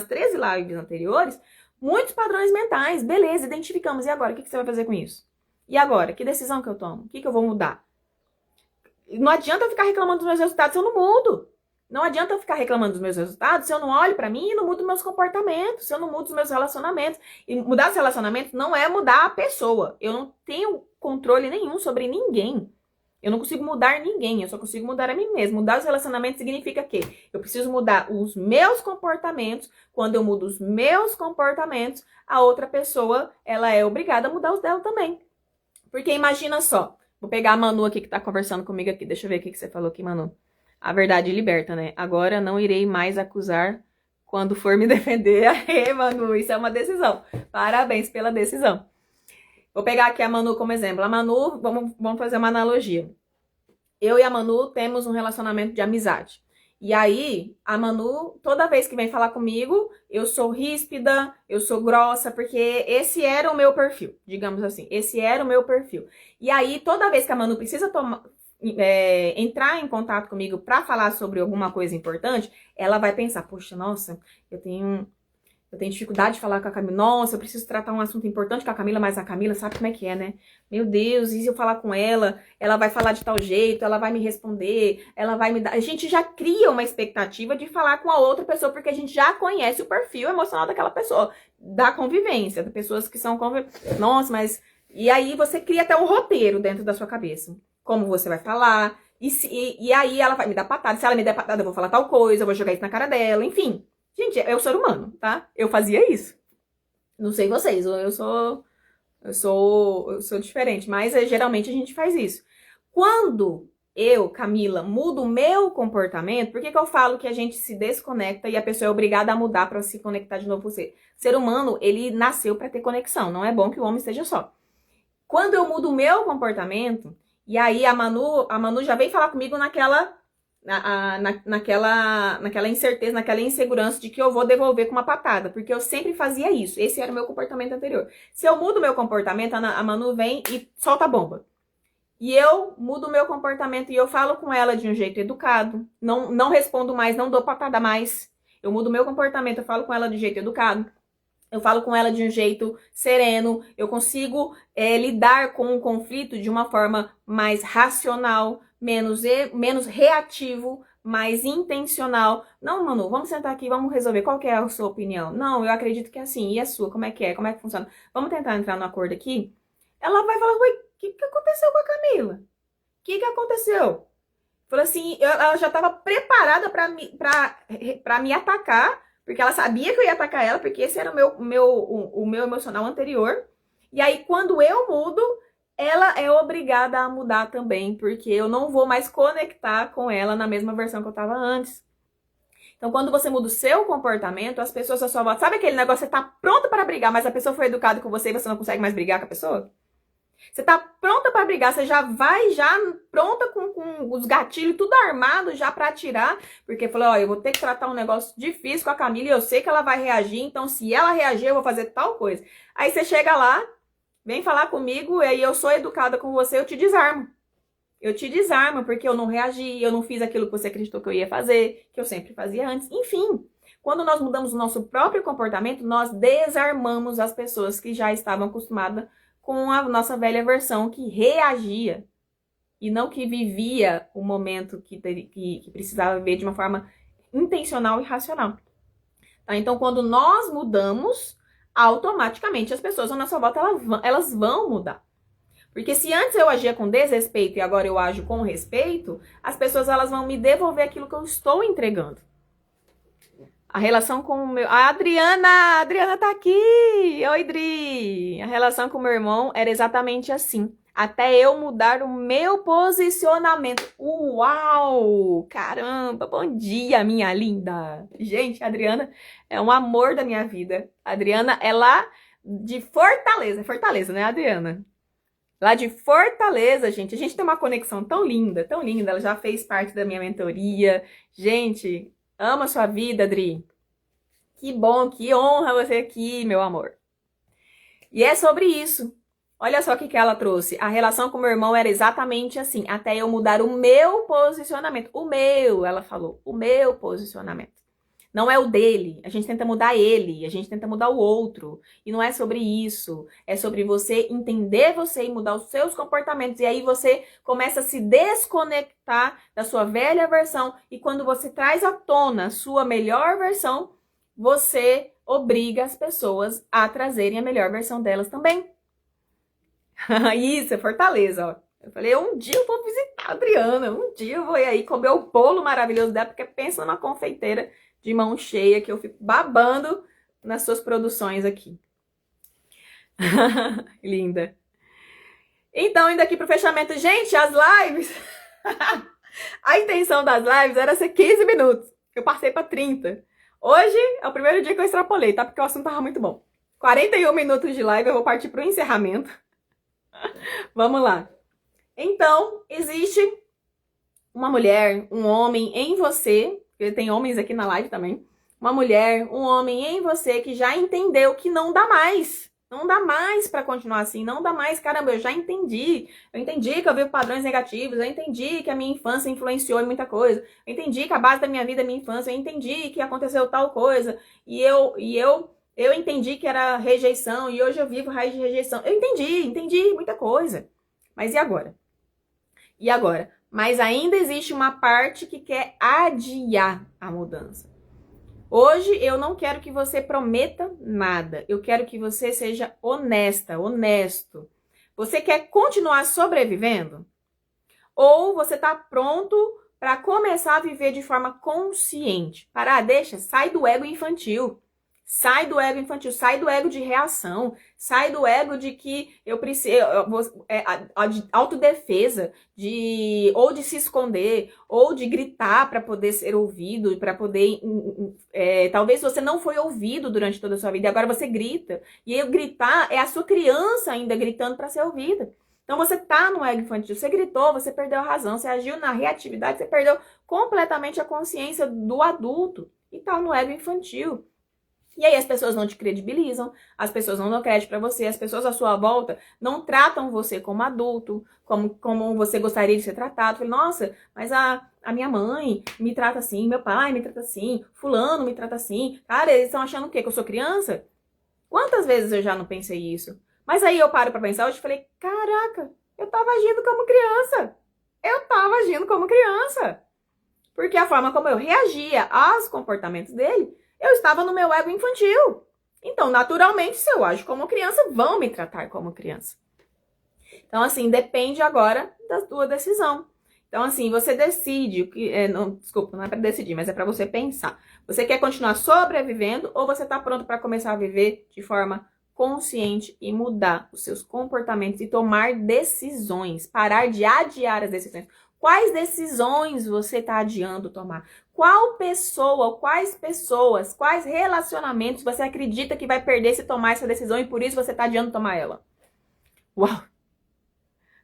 13 lives anteriores, muitos padrões mentais. Beleza, identificamos. E agora, o que você vai fazer com isso? E agora, que decisão que eu tomo? O que eu vou mudar? Não adianta eu ficar reclamando dos meus resultados se eu não mudo. Não adianta eu ficar reclamando dos meus resultados se eu não olho pra mim e não mudo meus comportamentos, se eu não mudo os meus relacionamentos. E mudar os relacionamentos não é mudar a pessoa. Eu não tenho controle nenhum sobre ninguém. Eu não consigo mudar ninguém, eu só consigo mudar a mim mesmo. Mudar os relacionamentos significa que eu preciso mudar os meus comportamentos. Quando eu mudo os meus comportamentos, a outra pessoa, ela é obrigada a mudar os dela também. Porque imagina só, vou pegar a Manu aqui que tá conversando comigo aqui. Deixa eu ver o que você falou aqui, Manu. A verdade liberta, né? Agora não irei mais acusar quando for me defender. Aê, Manu, isso é uma decisão. Parabéns pela decisão. Vou pegar aqui a Manu como exemplo. A Manu, vamos fazer uma analogia. Eu e a Manu temos um relacionamento de amizade. E aí, a Manu, toda vez que vem falar comigo, eu sou ríspida, eu sou grossa, porque esse era o meu perfil, digamos assim. Esse era o meu perfil. E aí, toda vez que a Manu precisa entrar em contato comigo para falar sobre alguma coisa importante, ela vai pensar, poxa, nossa, eu tenho dificuldade de falar com a Camila, nossa, eu preciso tratar um assunto importante com a Camila, mas a Camila sabe como é que é, né? Meu Deus, e se eu falar com ela, ela vai falar de tal jeito, ela vai me responder, ela vai me dar... A gente já cria uma expectativa de falar com a outra pessoa, porque a gente já conhece o perfil emocional daquela pessoa, da convivência, de pessoas que são Nossa, mas... E aí você cria até um roteiro dentro da sua cabeça. Como você vai falar, e aí ela vai me dar patada. Se ela me der patada, eu vou falar tal coisa, eu vou jogar isso na cara dela, enfim. Gente, é o ser humano, tá? Eu fazia isso. Não sei vocês, eu sou diferente, mas geralmente a gente faz isso. Quando eu, Camila, mudo o meu comportamento, por que eu falo que a gente se desconecta e a pessoa é obrigada a mudar para se conectar de novo com você? O ser humano, ele nasceu para ter conexão, não é bom que o homem esteja só. Quando eu mudo o meu comportamento, e aí a Manu já vem falar comigo naquela incerteza, naquela insegurança de que eu vou devolver com uma patada, porque eu sempre fazia isso. Esse era o meu comportamento anterior. Se eu mudo o meu comportamento, a Manu vem e solta a bomba. E eu mudo o meu comportamento e eu falo com ela de um jeito educado, não respondo mais, não dou patada mais. Eu mudo o meu comportamento, eu falo com ela de jeito educado. Eu falo com ela de um jeito sereno, eu consigo lidar com o conflito de uma forma mais racional, menos reativo, mais intencional. Não, Manu, vamos sentar aqui, vamos resolver. Qual que é a sua opinião? Não, eu acredito que é assim. E a sua? Como é que é? Como é que funciona? Vamos tentar entrar no acordo aqui? Ela vai falar, ué, o que aconteceu com a Camila? O que aconteceu? Falou assim, ela já estava preparada para me atacar, porque ela sabia que eu ia atacar ela, porque esse era o meu emocional anterior. E aí, quando eu mudo, ela é obrigada a mudar também, porque eu não vou mais conectar com ela na mesma versão que eu estava antes. Então, quando você muda o seu comportamento, as pessoas à sua volta... Sabe aquele negócio, você tá pronta para brigar, mas a pessoa foi educada com você e você não consegue mais brigar com a pessoa? Você tá pronta para brigar, você já vai pronta com os gatilhos tudo armado já para atirar, porque falou, ó, eu vou ter que tratar um negócio difícil com a Camila e eu sei que ela vai reagir, então se ela reagir eu vou fazer tal coisa. Aí você chega lá, vem falar comigo, e aí eu sou educada com você, eu te desarmo. Eu te desarmo porque eu não reagi, eu não fiz aquilo que você acreditou que eu ia fazer, que eu sempre fazia antes. Enfim, quando nós mudamos o nosso próprio comportamento, nós desarmamos as pessoas que já estavam acostumadas com a nossa velha versão que reagia. e não que vivia o momento que precisava viver de uma forma intencional e racional. Tá? Então, quando nós mudamos, automaticamente as pessoas à nossa volta elas vão mudar. Porque se antes eu agia com desrespeito e agora eu ajo com respeito, as pessoas elas vão me devolver aquilo que eu estou entregando. A relação com o meu... A Adriana tá aqui! Oi, Dri! A relação com o meu irmão era exatamente assim. Até eu mudar o meu posicionamento. Uau! Caramba! Bom dia, minha linda! Gente, a Adriana é um amor da minha vida. A Adriana é lá de Fortaleza. Fortaleza, né, Adriana? Lá de Fortaleza, gente. A gente tem uma conexão tão linda, tão linda. Ela já fez parte da minha mentoria. Gente, amo a sua vida, Adri. Que bom, que honra você aqui, meu amor. E é sobre isso. Olha só o que ela trouxe. A relação com meu irmão era exatamente assim. Até eu mudar o meu posicionamento. O meu, ela falou. O meu posicionamento. Não é o dele. A gente tenta mudar ele. A gente tenta mudar o outro. E não é sobre isso. É sobre você entender você e mudar os seus comportamentos. E aí você começa a se desconectar da sua velha versão. E quando você traz à tona a sua melhor versão, você obriga as pessoas a trazerem a melhor versão delas também. Isso, é Fortaleza, ó. Eu falei, um dia eu vou visitar a Adriana. Um dia eu vou ir aí comer o bolo maravilhoso dela. Porque pensa numa confeiteira de mão cheia que eu fico babando nas suas produções aqui. Linda. Então, indo aqui pro fechamento. Gente, as lives... A intenção das lives era ser 15 minutos. Eu passei para 30. Hoje é o primeiro dia que eu extrapolei, tá? Porque o assunto tava muito bom. 41 minutos de live, eu vou partir pro encerramento. Vamos lá. Então, existe uma mulher, um homem em você... Tem homens aqui na live também. Uma mulher, um homem em você que já entendeu que não dá mais. Não dá mais pra continuar assim. Não dá mais. Caramba, eu já entendi. Eu entendi que eu vivo padrões negativos. Eu entendi que a minha infância influenciou em muita coisa. Eu entendi que a base da minha vida é a minha infância. Eu entendi que aconteceu tal coisa. E eu entendi que era rejeição. E hoje eu vivo raiz de rejeição. Eu entendi muita coisa. Mas e agora? E agora? Mas ainda existe uma parte que quer adiar a mudança. Hoje eu não quero que você prometa nada. Eu quero que você seja honesta, honesto. Você quer continuar sobrevivendo? Ou você está pronto para começar a viver de forma consciente? Sai do ego infantil. Sai do ego infantil, sai do ego de reação, sai do ego de que eu preciso, de autodefesa, ou de se esconder, ou de gritar para poder ser ouvido, para poder, talvez você não foi ouvido durante toda a sua vida, e agora você grita, e eu gritar é a sua criança ainda gritando para ser ouvida. Então você tá no ego infantil, você gritou, você perdeu a razão, você agiu na reatividade, você perdeu completamente a consciência do adulto, e tá no ego infantil. E aí as pessoas não te credibilizam, as pessoas não dão crédito pra você, as pessoas à sua volta não tratam você como adulto, como você gostaria de ser tratado. Falei, nossa, mas a minha mãe me trata assim, meu pai me trata assim, fulano me trata assim. Cara, eles estão achando o quê? Que eu sou criança? Quantas vezes eu já não pensei isso? Mas aí eu paro pra pensar hoje e falei, caraca, eu tava agindo como criança. Eu tava agindo como criança. Porque a forma como eu reagia aos comportamentos dele, eu estava no meu ego infantil. Então, naturalmente, se eu ajo como criança, vão me tratar como criança. Então, assim, depende agora da tua decisão. Então, assim, você decide o que... desculpa, não é para decidir, mas é para você pensar. Você quer continuar sobrevivendo ou você está pronto para começar a viver de forma consciente e mudar os seus comportamentos e tomar decisões, parar de adiar as decisões? Quais decisões você está adiando tomar? Qual pessoa, quais pessoas, quais relacionamentos você acredita que vai perder se tomar essa decisão e por isso você está adiando tomar ela? Uau!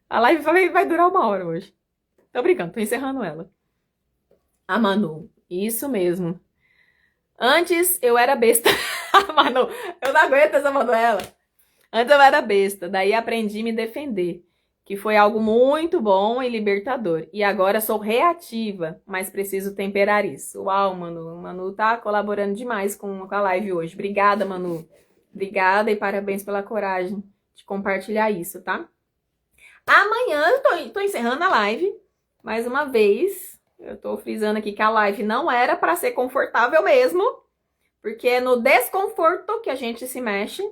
A live vai durar 1 hora hoje. Tô brincando, tô encerrando ela. A Manu, isso mesmo. Antes eu era besta. Manu, eu não aguento essa Manuela. Antes eu era besta, daí aprendi a me defender. Que foi algo muito bom e libertador. E agora sou reativa, mas preciso temperar isso. Uau, Manu. Manu tá colaborando demais com a live hoje. Obrigada, Manu. Obrigada e parabéns pela coragem de compartilhar isso, tá? Amanhã eu tô encerrando a live, mais uma vez. Eu tô frisando aqui que a live não era para ser confortável mesmo, porque é no desconforto que a gente se mexe.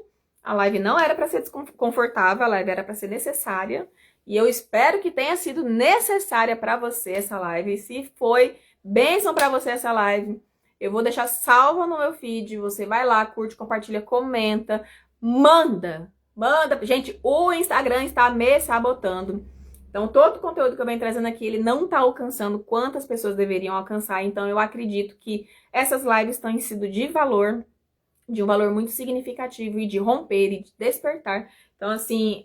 A live não era para ser desconfortável, a live era para ser necessária. E eu espero que tenha sido necessária para você essa live. Se foi bênção para você essa live, eu vou deixar salva no meu feed. Você vai lá, curte, compartilha, comenta, manda. Gente, o Instagram está me sabotando. Então, todo o conteúdo que eu venho trazendo aqui, ele não está alcançando quantas pessoas deveriam alcançar. Então, eu acredito que essas lives têm sido de um valor muito significativo e de romper e de despertar. Então, assim,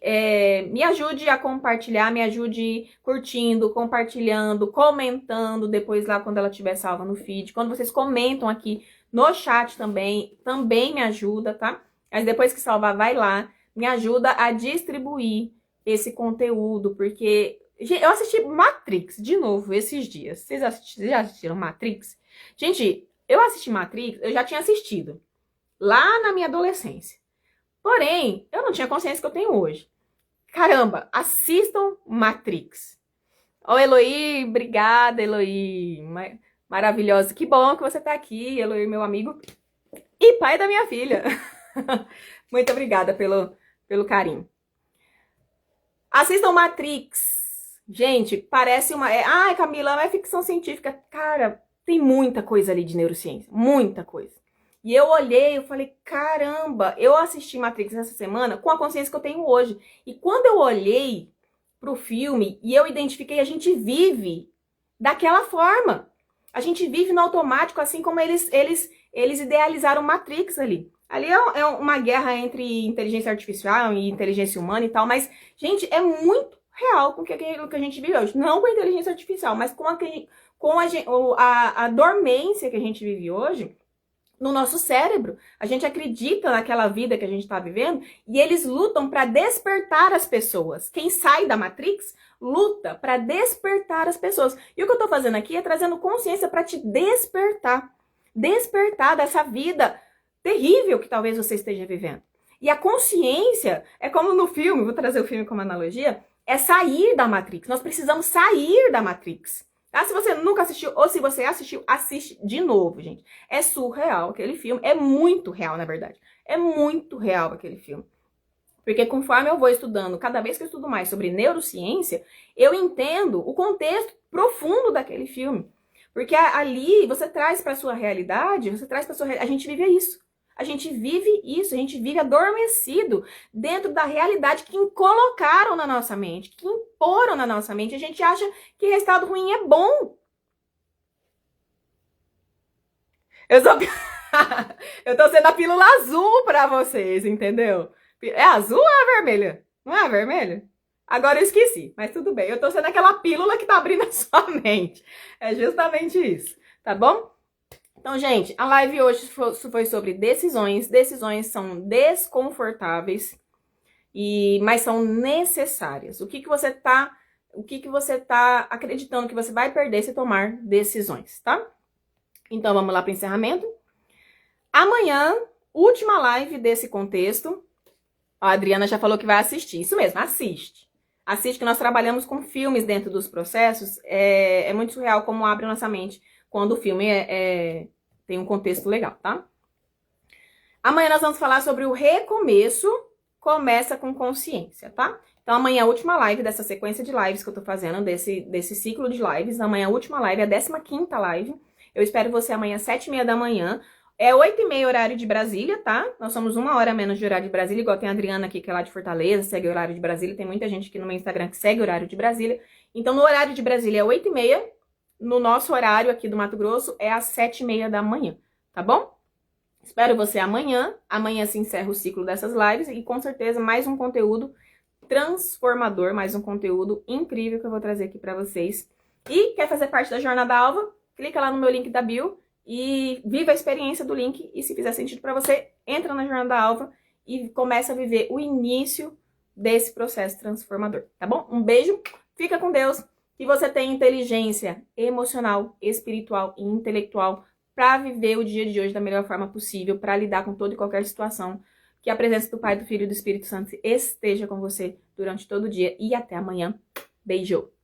me ajude a compartilhar, me ajude curtindo, compartilhando, comentando depois lá quando ela estiver salva no feed. Quando vocês comentam aqui no chat também me ajuda, tá? Mas depois que salvar, vai lá, me ajuda a distribuir esse conteúdo, porque eu assisti Matrix de novo esses dias. Vocês já assistiram Matrix? Gente, eu assisti Matrix, eu já tinha assistido lá na minha adolescência. Porém, eu não tinha consciência que eu tenho hoje. Caramba, assistam Matrix. Ô, Eloy, obrigada, Eloy. Maravilhosa. Que bom que você tá aqui, Eloy, meu amigo. E pai da minha filha. Muito obrigada pelo carinho. Assistam Matrix. Gente, parece uma... Ai, Camila, é ficção científica. Cara, tem muita coisa ali de neurociência. Muita coisa. E eu olhei, eu falei, caramba, eu assisti Matrix essa semana com a consciência que eu tenho hoje. E quando eu olhei pro filme e eu identifiquei, a gente vive daquela forma. A gente vive no automático, assim como eles idealizaram Matrix ali. Ali é uma guerra entre inteligência artificial e inteligência humana e tal, mas, gente, é muito real com o que a gente vive hoje. Não com a inteligência artificial, mas com a dormência que a gente vive hoje no nosso cérebro. A gente acredita naquela vida que a gente está vivendo e eles lutam para despertar as pessoas. Quem sai da Matrix luta para despertar as pessoas. E o que eu estou fazendo aqui é trazendo consciência para te despertar. Despertar dessa vida terrível que talvez você esteja vivendo. E a consciência é como no filme, vou trazer o filme como analogia, é sair da Matrix. Nós precisamos sair da Matrix. Ah, se você nunca assistiu, ou se você assistiu, assiste de novo, gente. É surreal aquele filme. É muito real, na verdade. É muito real aquele filme. Porque conforme eu vou estudando, cada vez que eu estudo mais sobre neurociência, eu entendo o contexto profundo daquele filme. Porque ali você traz para sua realidade, a gente vive isso. A gente vive isso, a gente vive adormecido dentro da realidade que colocaram na nossa mente, que imporam na nossa mente. A gente acha que resultado ruim é bom. Eu tô sendo a pílula azul pra vocês, entendeu? É azul ou é vermelha? Não é vermelha? Agora eu esqueci, mas tudo bem. Eu tô sendo aquela pílula que tá abrindo a sua mente. É justamente isso, tá bom? Então, gente, a live hoje foi sobre decisões. Decisões são desconfortáveis, mas são necessárias. O que você tá acreditando que você vai perder se tomar decisões, tá? Então, vamos lá para o encerramento. Amanhã, última live desse contexto. A Adriana já falou que vai assistir. Isso mesmo, assiste. Assiste que nós trabalhamos com filmes dentro dos processos. É muito surreal como abre a nossa mente quando o filme tem um contexto legal, tá? Amanhã nós vamos falar sobre o recomeço, começa com consciência, tá? Então amanhã a última live dessa sequência de lives que eu tô fazendo, desse ciclo de lives. Amanhã a última live, a 15ª live. Eu espero você amanhã às 7h30 da manhã. É 8h30 horário de Brasília, tá? Nós somos 1 hora menos de horário de Brasília, igual tem a Adriana aqui, que é lá de Fortaleza, segue o horário de Brasília. Tem muita gente aqui no meu Instagram que segue o horário de Brasília. Então, no horário de Brasília é 8h30. No nosso horário aqui do Mato Grosso é às 7h30 da manhã, tá bom? Espero você amanhã. Amanhã se encerra o ciclo dessas lives e com certeza mais um conteúdo transformador, mais um conteúdo incrível que eu vou trazer aqui pra vocês. E quer fazer parte da Jornada Alva? Clica lá no meu link da bio e viva a experiência do link. E se fizer sentido pra você, entra na Jornada Alva e começa a viver o início desse processo transformador, tá bom? Um beijo, fica com Deus. Que você tenha inteligência emocional, espiritual e intelectual para viver o dia de hoje da melhor forma possível, para lidar com toda e qualquer situação Que a presença do Pai, do Filho e do Espírito Santo esteja com você durante todo o dia e até amanhã. Beijo!